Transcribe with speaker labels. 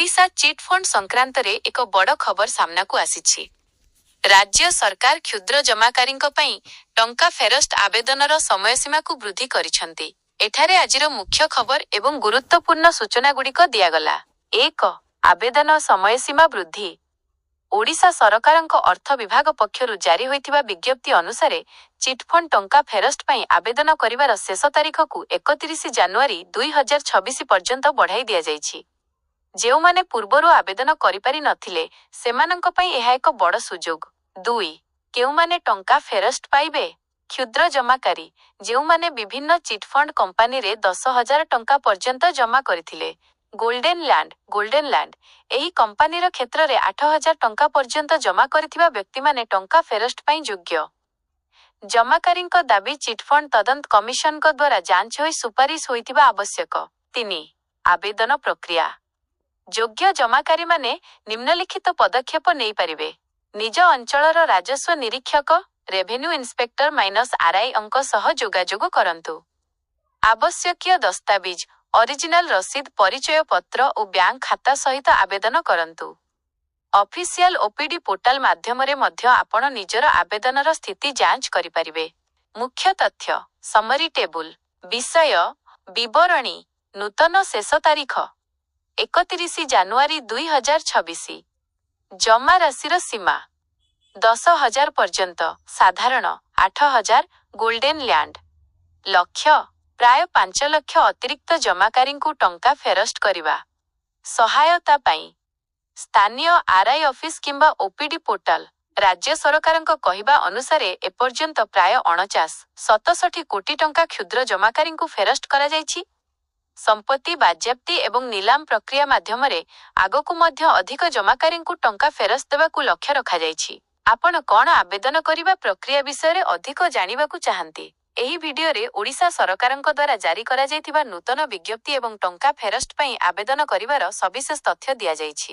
Speaker 1: Odisha chit fund संक्रांत रे एक बड़ खबर सामना को आसीछि। राज्य सरकार क्षुद्र जमाकारींक पई टंका फेरस्ट आवेदनर समय सीमा को वृद्धि करिसंती। एठारे आजिर मुख्य खबर एवं गुरुत्वपूर्ण सूचना गुड़िक दियागला। 1. आवेदन समय सीमा वृद्धि। ओडिशा सरकारक अर्थ विभाग पक्षरु जारी होइथिबा विज्ञप्ति अनुसार चिटफंड टंका फेरस्ट पई आवेदन करिवार शेष तारीख को 31 जनवरी 2026 पर्यंत बढ़ाई दिया जाइछि। जेउमाने पूर्वरु आवेदन करिपारि नथिले सेमानंक पई एहा एक बड़ सुजोग। 2. केउमाने टंका फेरस्ट पाइबे। क्षुद्र जमाकारी जेउमाने विभिन्न चिटफंड कंपानी रे 10,000 टंका पर्यंत जमा करिथिले। गोल्डन लैंड एही कंपानीर क्षेत्र रे 8,000 टंका पर्यंत जमा करिथिबा व्यक्ति माने टंका फेरस्ट पई योग्य। जमाकारींक दाबी चिटफंड तदंत कमिशन को द्वारा जांच होई सुपारिश होइथिबा आवश्यक। 3. आवेदन प्रक्रिया। योग्य जमाकारी माने निम्नलिखित पदक्षेप नहीं पारिबे। निज अंचलर राजस्व निरीक्षक रेवेन्यू इंस्पेक्टर -RI अंक सह जोगाजोग करंतु। आवश्यकीय दस्तावेज ओरिजिनल रसीद परिचय पत्र और बैंक खाता सहित आवेदन करंतु। ऑफिशियल ओपीडी पोर्टल माध्यमरे मध्य आपण निजर आवेदनर स्थिति जांच करि परिबे। मुख्य तथ्य समरी टेबुल विषय विवरणी नूतन शेष तारीख 31 जनवरी 2026। जमा राशिर सीमा 10,000 पर्यंत साधारण 8,000 गोल्डन लैंड लक्ष्य प्राय 5 लाख अतिरिक्त जमाकारी को टंका फेरस्ट करिबा। सहायता पाई स्थानीय RI ऑफिस किंबा ओपीडी पोर्टल। राज्य सरकारक कहिबा अनुसार एपर्यंत प्राय 49-67 कोटी टंका क्षुद्र जमाकारी को फेरस्ट करा जाइछि। संपत्ति बाज्याप्ति एवं नीलाम प्रक्रिया माध्यमरे आगकु मध्य अधिक जमाकारी को टंका फेरस्त देबाकु लक्ष्य रखा जाइछि। आपण कोन आवेदन करिबा प्रक्रिया विषय रे अधिक जानिबाकु चाहंती? एही वीडियो रे ओडिशा सरकारक द्वारा जारी करा जाइथिबा नूतन विज्ञप्ति एवं टंका फेरस्ट पई आवेदन करिवार सविशेष तथ्य दिया जाइछि।